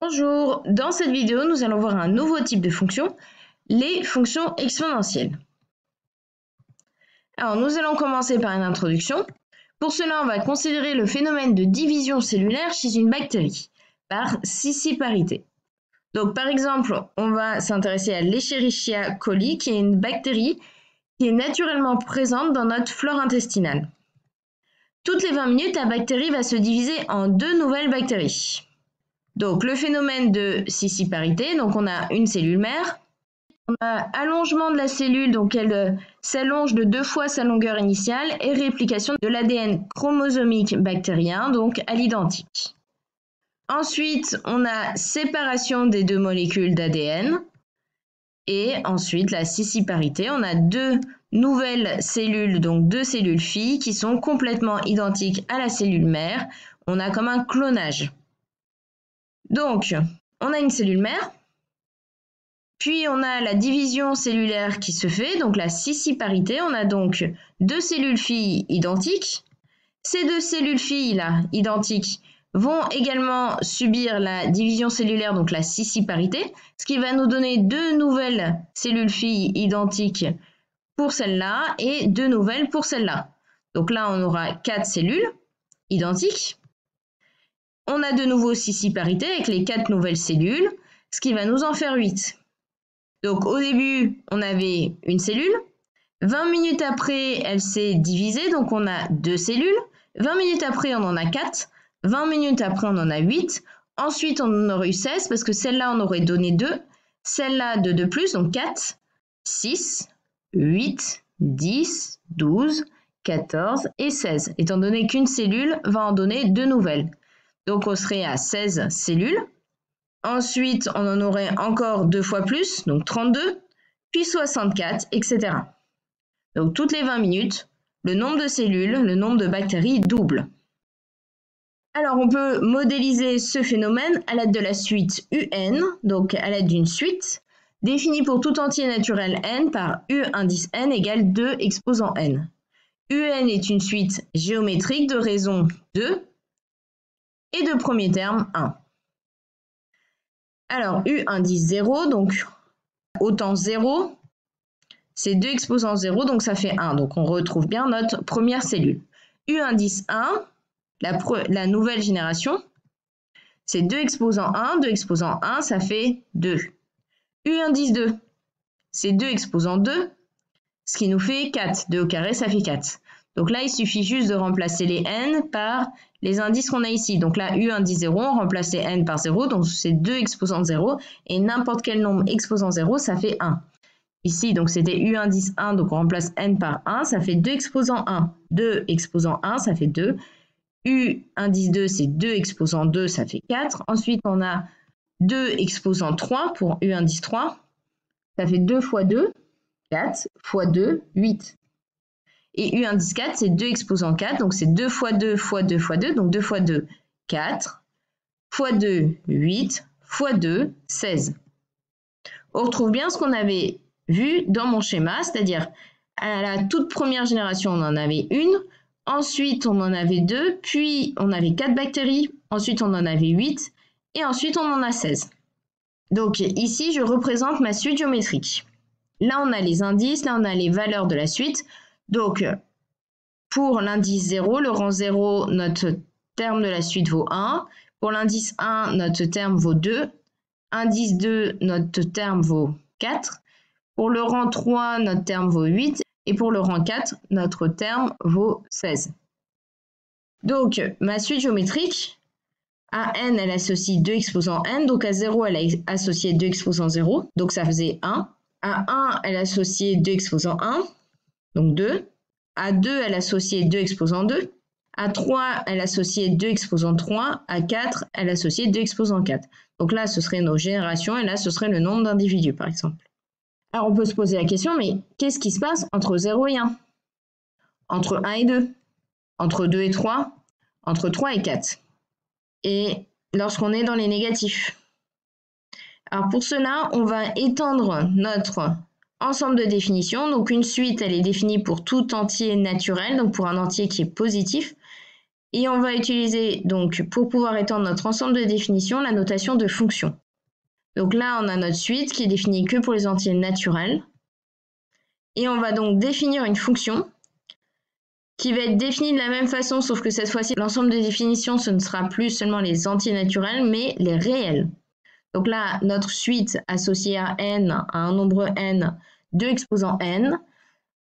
Bonjour, dans cette vidéo, nous allons voir un nouveau type de fonction, les fonctions exponentielles. Alors, nous allons commencer par une introduction. Pour cela, on va considérer le phénomène de division cellulaire chez une bactérie, par scissiparité. Donc, par exemple, on va s'intéresser à l'Escherichia coli, qui est une bactérie qui est naturellement présente dans notre flore intestinale. Toutes les 20 minutes, la bactérie va se diviser en 2 nouvelles bactéries. Donc, le phénomène de scissiparité, donc on a une cellule mère, on a allongement de la cellule, donc elle s'allonge de 2 fois sa longueur initiale, et réplication de l'ADN chromosomique bactérien, donc à l'identique. Ensuite, on a séparation des 2 molécules d'ADN, et ensuite la scissiparité, on a 2 nouvelles cellules, donc 2 cellules filles, qui sont complètement identiques à la cellule mère. On a comme un clonage. Donc, on a une cellule mère, puis on a la division cellulaire qui se fait, donc la scissiparité. On a donc 2 cellules filles identiques. Ces 2 cellules filles-là, identiques, vont également subir la division cellulaire, donc la scissiparité, ce qui va nous donner 2 nouvelles cellules filles identiques pour celle-là et 2 nouvelles pour celle-là. Donc là, on aura 4 cellules identiques. On a de nouveau scissiparité avec les 4 nouvelles cellules, ce qui va nous en faire 8. Donc au début, on avait une cellule. 20 minutes après, elle s'est divisée, donc on a 2 cellules. 20 minutes après, on en a 4. 20 minutes après, on en a 8. Ensuite, on en aurait eu 16 parce que celle-là, on aurait donné 2. Celle-là, de 2 plus, donc 4, 6, 8, 10, 12, 14 et 16. Étant donné qu'une cellule va en donner 2 nouvelles. Donc, on serait à 16 cellules. Ensuite, on en aurait encore 2 fois plus, donc 32, puis 64, etc. Donc, toutes les 20 minutes, le nombre de cellules, le nombre de bactéries double. Alors, on peut modéliser ce phénomène à l'aide de la suite UN, donc à l'aide d'une suite, définie pour tout entier naturel n par U indice n égale 2 exposant n. UN est une suite géométrique de raison 2, et de premier terme 1. Alors, U indice 0, donc autant 0, c'est 2 exposant 0, donc ça fait 1. Donc on retrouve bien notre première cellule. U indice 1, la nouvelle génération, c'est 2 exposant 1, 2 exposant 1, ça fait 2. U indice 2, c'est 2 exposant 2, ce qui nous fait 4. 2 au carré, ça fait 4. Donc là, il suffit juste de remplacer les n par les indices qu'on a ici. Donc là, U indice 0, on remplace les n par 0, donc c'est 2 exposant 0, et n'importe quel nombre exposant 0, ça fait 1. Ici, donc c'était U indice 1, donc on remplace n par 1, ça fait 2 exposant 1. 2 exposant 1, ça fait 2. U indice 2, c'est 2 exposant 2, ça fait 4. Ensuite, on a 2 exposant 3 pour U indice 3. Ça fait 2 fois 2, 4, fois 2, 8. Et U indice 4, c'est 2 exposant 4, donc c'est 2 fois 2 fois 2 fois 2, donc 2 fois 2, 4, fois 2, 8, fois 2, 16. On retrouve bien ce qu'on avait vu dans mon schéma, c'est-à-dire à la toute première génération, on en avait une, ensuite on en avait 2, puis on avait 4 bactéries, ensuite on en avait 8, et ensuite on en a 16. Donc ici, je représente ma suite géométrique. Là, on a les indices, là, on a les valeurs de la suite. Donc, pour l'indice 0, le rang 0, notre terme de la suite vaut 1. Pour l'indice 1, notre terme vaut 2. Indice 2, notre terme vaut 4. Pour le rang 3, notre terme vaut 8. Et pour le rang 4, notre terme vaut 16. Donc, ma suite géométrique, à n, elle associe 2 exposant n. Donc, à 0, elle a associé 2 exposant 0. Donc, ça faisait 1. À 1, elle a associé 2 exposant 1. Donc 2. À 2, elle associait 2 exposant 2. À 3, elle associait 2 exposant 3. À 4, elle associait 2 exposant 4. Donc là, ce serait nos générations et là, ce serait le nombre d'individus, par exemple. Alors, on peut se poser la question, mais qu'est-ce qui se passe entre 0 et 1? Entre 1 et 2? Entre 2 et 3? Entre 3 et 4? Et lorsqu'on est dans les négatifs? Alors, pour cela, on va étendre notre ensemble de définitions. Donc, une suite, elle est définie pour tout entier naturel, donc pour un entier qui est positif. Et on va utiliser, donc, pour pouvoir étendre notre ensemble de définitions, la notation de fonction. Donc là, on a notre suite qui est définie que pour les entiers naturels. Et on va donc définir une fonction qui va être définie de la même façon, sauf que cette fois-ci, l'ensemble de définitions, ce ne sera plus seulement les entiers naturels, mais les réels. Donc là, notre suite associée à n, à un nombre n, de exposants n.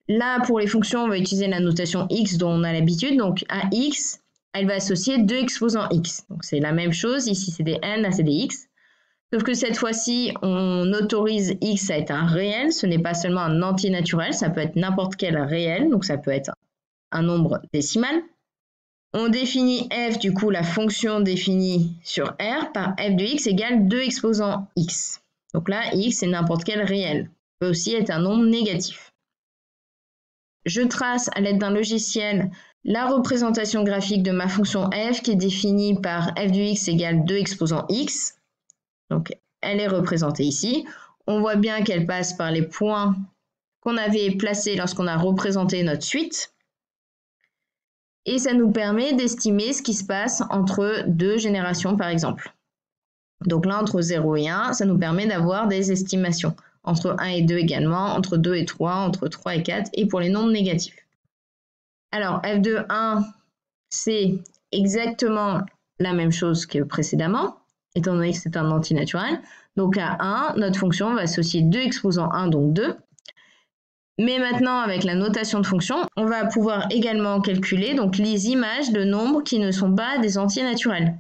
Là, pour les fonctions, on va utiliser la notation x dont on a l'habitude. Donc à x, elle va associer deux exposants x. Donc c'est la même chose. Ici, c'est des n, là, c'est des x. Sauf que cette fois-ci, on autorise x à être un réel. Ce n'est pas seulement un entier naturel. Ça peut être n'importe quel réel. Donc ça peut être un nombre décimal. On définit f, du coup, la fonction définie sur R par f de x égale 2 exposants x. Donc là, x, c'est n'importe quel réel. Ça peut aussi être un nombre négatif. Je trace à l'aide d'un logiciel la représentation graphique de ma fonction f qui est définie par f de x égale 2 exposants x. Donc, elle est représentée ici. On voit bien qu'elle passe par les points qu'on avait placés lorsqu'on a représenté notre suite. Et ça nous permet d'estimer ce qui se passe entre deux générations, par exemple. Donc là, entre 0 et 1, ça nous permet d'avoir des estimations. Entre 1 et 2 également, entre 2 et 3, entre 3 et 4, et pour les nombres négatifs. Alors, f de 1, c'est exactement la même chose que précédemment, étant donné que c'est un entier naturel. Donc à 1, notre fonction va associer 2 exposants 1, donc 2. Mais maintenant, avec la notation de fonction, on va pouvoir également calculer donc, les images de nombres qui ne sont pas des entiers naturels.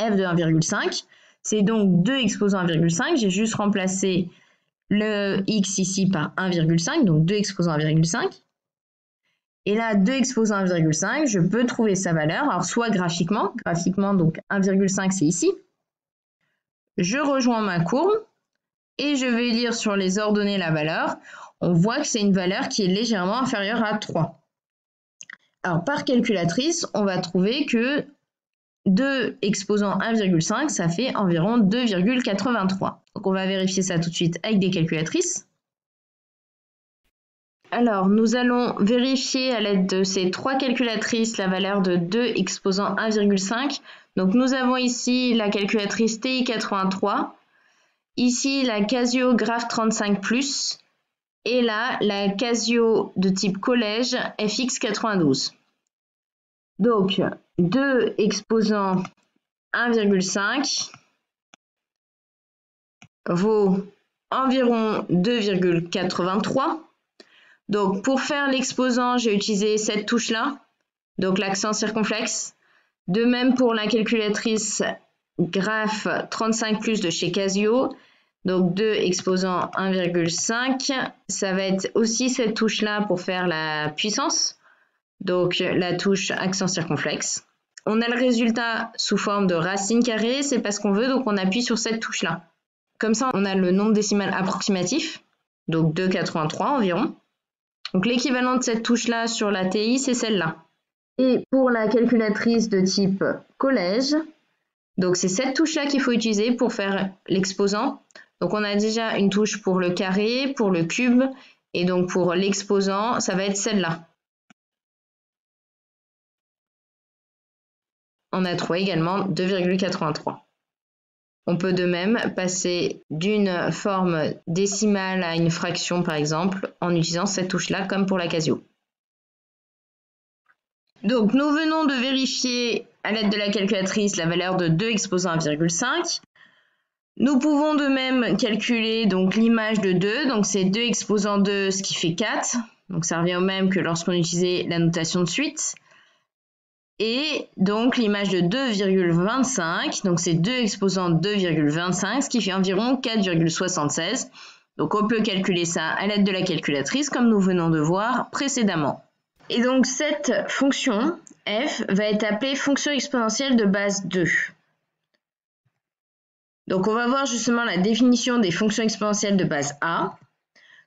f de 1,5, c'est donc 2 exposants 1,5. J'ai juste remplacé le x ici par 1,5, donc 2 exposants 1,5. Et là, 2 exposants 1,5, je peux trouver sa valeur, alors soit graphiquement donc 1,5 c'est ici. Je rejoins ma courbe et je vais lire sur les ordonnées la valeur. On voit que c'est une valeur qui est légèrement inférieure à 3. Alors, par calculatrice, on va trouver que 2 exposant 1,5, ça fait environ 2,83. Donc, on va vérifier ça tout de suite avec des calculatrices. Alors, nous allons vérifier à l'aide de ces trois calculatrices la valeur de 2 exposant 1,5. Donc, nous avons ici la calculatrice TI83, ici la Casio Graph 35+, et là, la Casio de type collège FX92. Donc, 2 exposant 1,5 vaut environ 2,83. Donc, pour faire l'exposant, j'ai utilisé cette touche-là, donc l'accent circonflexe. De même pour la calculatrice Graph 35+ de chez Casio. Donc 2 exposant 1,5, ça va être aussi cette touche-là pour faire la puissance, donc la touche accent circonflexe. On a le résultat sous forme de racine carrée, c'est pas ce qu'on veut, donc on appuie sur cette touche-là. Comme ça, on a le nombre décimal approximatif, donc 2,83 environ. Donc l'équivalent de cette touche-là sur la TI, c'est celle-là. Et pour la calculatrice de type collège, donc c'est cette touche-là qu'il faut utiliser pour faire l'exposant. Donc on a déjà une touche pour le carré, pour le cube, et donc pour l'exposant, ça va être celle-là. On a trouvé également 2,83. On peut de même passer d'une forme décimale à une fraction par exemple, en utilisant cette touche-là comme pour la Casio. Donc nous venons de vérifier à l'aide de la calculatrice la valeur de 2 exposant 1,5. Nous pouvons de même calculer donc l'image de 2, donc c'est 2 exposant 2, ce qui fait 4. Donc ça revient au même que lorsqu'on utilisait la notation de suite. Et donc l'image de 2,25, donc c'est 2 exposant 2,25, ce qui fait environ 4,76. Donc on peut calculer ça à l'aide de la calculatrice, comme nous venons de voir précédemment. Et donc cette fonction, f, va être appelée fonction exponentielle de base 2. Donc on va voir justement la définition des fonctions exponentielles de base a.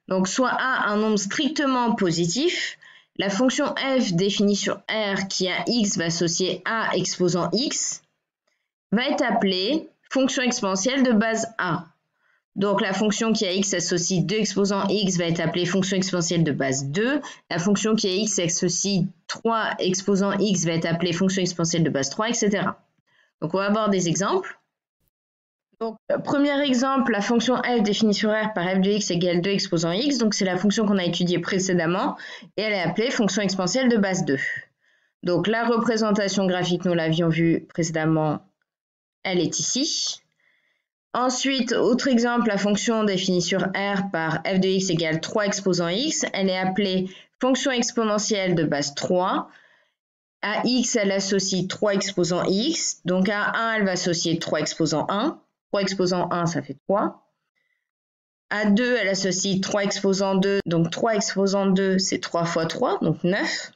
Donc soit a un nombre strictement positif, la fonction f définie sur R qui a x va associer a exposant x, va être appelée fonction exponentielle de base a. Donc la fonction qui a x associe 2 exposant x va être appelée fonction exponentielle de base 2. La fonction qui a x associe 3 exposant x va être appelée fonction exponentielle de base 3, etc. Donc, on va voir des exemples. Donc, premier exemple, la fonction f définie sur R par f de x égale 2 exposant x. Donc, c'est la fonction qu'on a étudiée précédemment et elle est appelée fonction exponentielle de base 2. Donc, la représentation graphique, nous l'avions vue précédemment, elle est ici. Ensuite, autre exemple, la fonction définie sur R par f de x égale 3 exposant x. Elle est appelée fonction exponentielle de base 3. À x, elle associe 3 exposant x. Donc, à 1, elle va associer 3 exposant 1. 3 exposant 1, ça fait 3. À 2, elle associe 3 exposant 2. Donc, 3 exposant 2, c'est 3 fois 3, donc 9.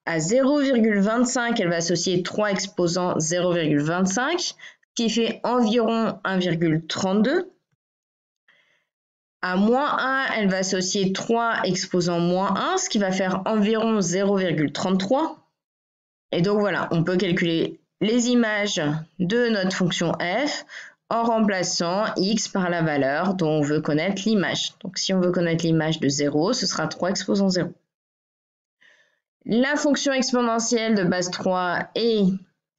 À 0,25, elle va associer 3 exposant 0,25, ce qui fait environ 1,32. À moins 1, elle va associer 3 exposant moins 1, ce qui va faire environ 0,33. Et donc voilà, on peut calculer les images de notre fonction f en remplaçant x par la valeur dont on veut connaître l'image. Donc si on veut connaître l'image de 0, ce sera 3 exposant 0. La fonction exponentielle de base 3 est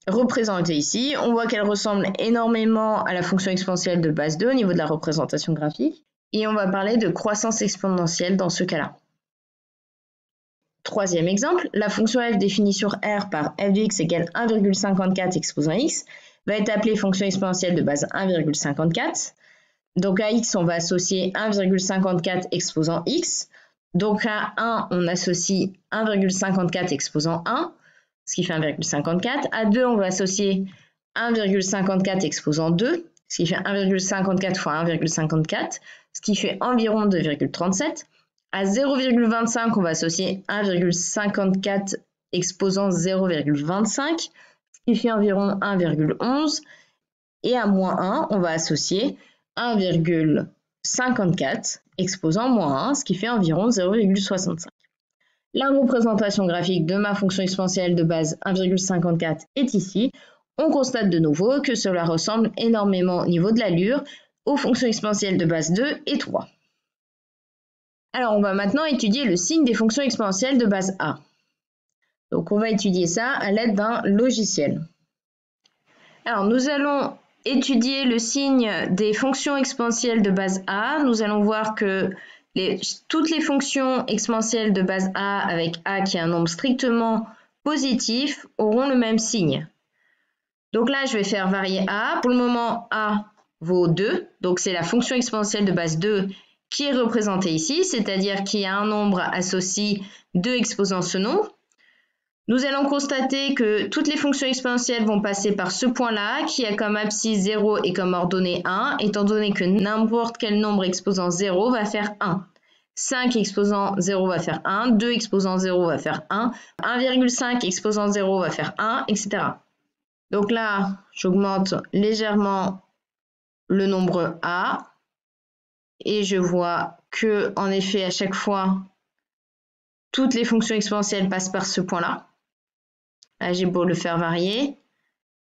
représentée ici. On voit qu'elle ressemble énormément à la fonction exponentielle de base 2 au niveau de la représentation graphique. Et on va parler de croissance exponentielle dans ce cas-là. Troisième exemple, la fonction f définie sur R par f de x égale 1,54 exposant x va être appelée fonction exponentielle de base 1,54. Donc à x, on va associer 1,54 exposant x. Donc à 1, on associe 1,54 exposant 1, ce qui fait 1,54. À 2, on va associer 1,54 exposant 2, ce qui fait 1,54 fois 1,54, ce qui fait environ 2,37. À 0,25, on va associer 1,54 exposant 0,25, ce qui fait environ 1,11. Et à moins 1, on va associer 1,54 exposant moins 1, ce qui fait environ 0,65. La représentation graphique de ma fonction exponentielle de base 1,54 est ici. On constate de nouveau que cela ressemble énormément au niveau de l'allure aux fonctions exponentielles de base 2 et 3. Alors, on va maintenant étudier le signe des fonctions exponentielles de base A. Donc, on va étudier ça à l'aide d'un logiciel. Alors, nous allons étudier le signe des fonctions exponentielles de base A. Nous allons voir que toutes les fonctions exponentielles de base A avec A qui est un nombre strictement positif auront le même signe. Donc là, je vais faire varier A. Pour le moment, A vaut 2. Donc, c'est la fonction exponentielle de base 2 qui est représentée ici, c'est-à-dire qu'il y a un nombre associé 2 exposant ce nombre. Nous allons constater que toutes les fonctions exponentielles vont passer par ce point-là, qui a comme abscisse 0 et comme ordonnée 1, étant donné que n'importe quel nombre exposant 0 va faire 1. 5 exposant 0 va faire 1, 2 exposant 0 va faire 1, 1,5 exposant 0 va faire 1, etc. Donc là, j'augmente légèrement le nombre A. Et je vois que, en effet, à chaque fois, toutes les fonctions exponentielles passent par ce point-là. Là, j'ai beau le faire varier.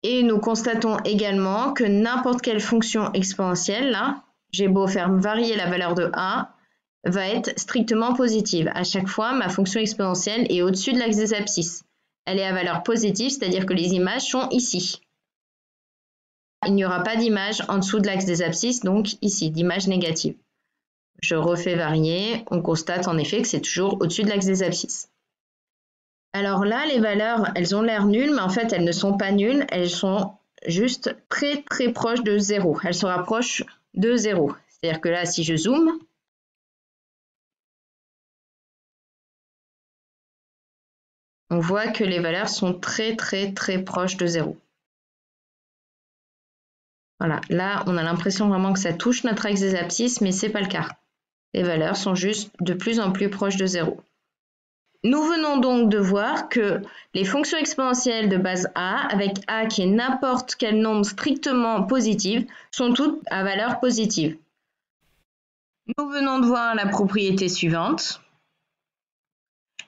Et nous constatons également que n'importe quelle fonction exponentielle, là, j'ai beau faire varier la valeur de A, va être strictement positive. À chaque fois, ma fonction exponentielle est au-dessus de l'axe des abscisses. Elle est à valeur positive, c'est-à-dire que les images sont ici. Il n'y aura pas d'image en dessous de l'axe des abscisses, donc ici, d'image négative. Je refais varier, on constate en effet que c'est toujours au-dessus de l'axe des abscisses. Alors là, les valeurs, elles ont l'air nulles, mais en fait, elles ne sont pas nulles, elles sont juste très très proches de 0. Elles se rapprochent de 0. C'est-à-dire que là, si je zoome, on voit que les valeurs sont très très très proches de 0. Voilà, là, on a l'impression vraiment que ça touche notre axe des abscisses, mais ce n'est pas le cas. Les valeurs sont juste de plus en plus proches de 0. Nous venons donc de voir que les fonctions exponentielles de base A, avec A qui est n'importe quel nombre strictement positif, sont toutes à valeur positive. Nous venons de voir la propriété suivante.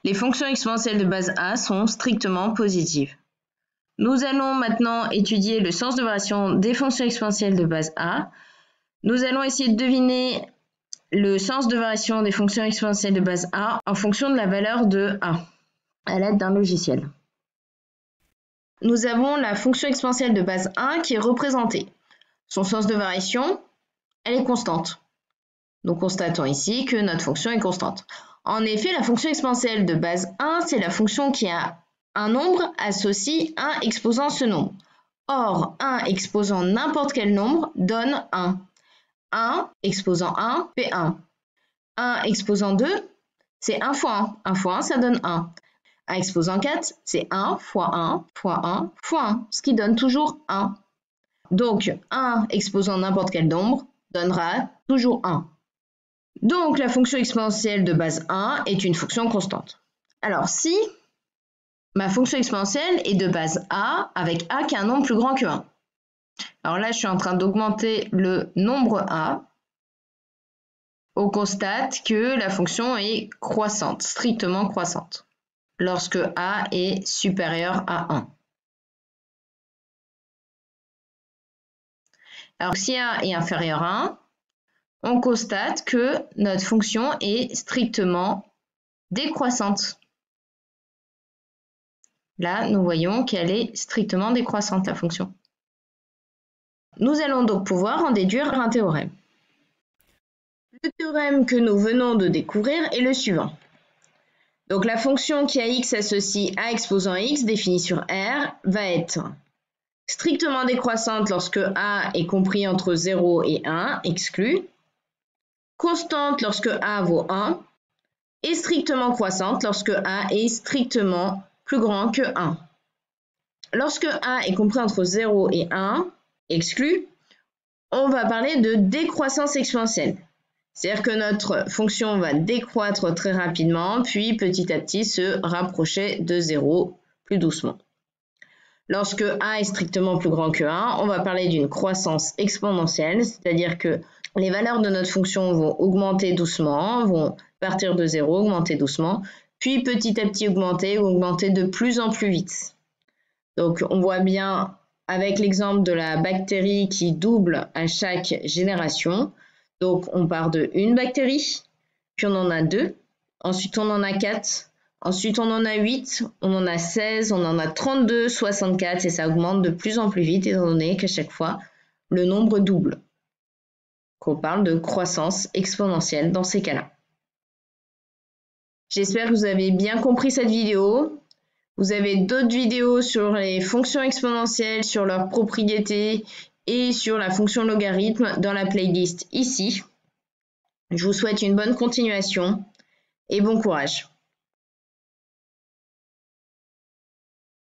Les fonctions exponentielles de base A sont strictement positives. Nous allons maintenant étudier le sens de variation des fonctions exponentielles de base A. Nous allons essayer de deviner le sens de variation des fonctions exponentielles de base A en fonction de la valeur de A. à l'aide d'un logiciel. Nous avons la fonction exponentielle de base 1 qui est représentée. Son sens de variation, elle est constante. Donc constatons ici que notre fonction est constante. En effet, la fonction exponentielle de base 1, c'est la fonction qui a un nombre associe 1 exposant ce nombre. Or, 1 exposant n'importe quel nombre donne 1. 1 exposant 1 fait 1. 1 exposant 2, c'est 1 fois 1. 1 fois 1, ça donne 1. 1 exposant 4, c'est 1 fois 1 fois 1 fois 1, ce qui donne toujours 1. Donc, 1 exposant n'importe quel nombre donnera toujours 1. Donc, la fonction exponentielle de base 1 est une fonction constante. Alors, si ma fonction exponentielle est de base a avec a qui est un nombre plus grand que 1. Alors là, je suis en train d'augmenter le nombre a. On constate que la fonction est croissante, strictement croissante, lorsque a est supérieur à 1. Alors, si a est inférieur à 1, on constate que notre fonction est strictement décroissante. Là, nous voyons qu'elle est strictement décroissante, la fonction. Nous allons donc pouvoir en déduire un théorème. Le théorème que nous venons de découvrir est le suivant. Donc, la fonction qui a x associe a exposant x définie sur R va être strictement décroissante lorsque a est compris entre 0 et 1, exclu, constante lorsque a vaut 1, et strictement croissante lorsque a est strictement plus grand que 1. Lorsque a est compris entre 0 et 1, exclu, on va parler de décroissance exponentielle. C'est-à-dire que notre fonction va décroître très rapidement, puis petit à petit se rapprocher de 0 plus doucement. Lorsque a est strictement plus grand que 1, on va parler d'une croissance exponentielle, c'est-à-dire que les valeurs de notre fonction vont augmenter doucement, vont partir de 0, augmenter doucement, puis petit à petit augmenter ou augmenter de plus en plus vite. Donc on voit bien avec l'exemple de la bactérie qui double à chaque génération. Donc on part de une bactérie, puis on en a 2, ensuite on en a 4, ensuite on en a 8, on en a 16, on en a 32, 64 et ça augmente de plus en plus vite étant donné qu'à chaque fois le nombre double. Donc on parle de croissance exponentielle dans ces cas-là. J'espère que vous avez bien compris cette vidéo. Vous avez d'autres vidéos sur les fonctions exponentielles, sur leurs propriétés et sur la fonction logarithme dans la playlist ici. Je vous souhaite une bonne continuation et bon courage.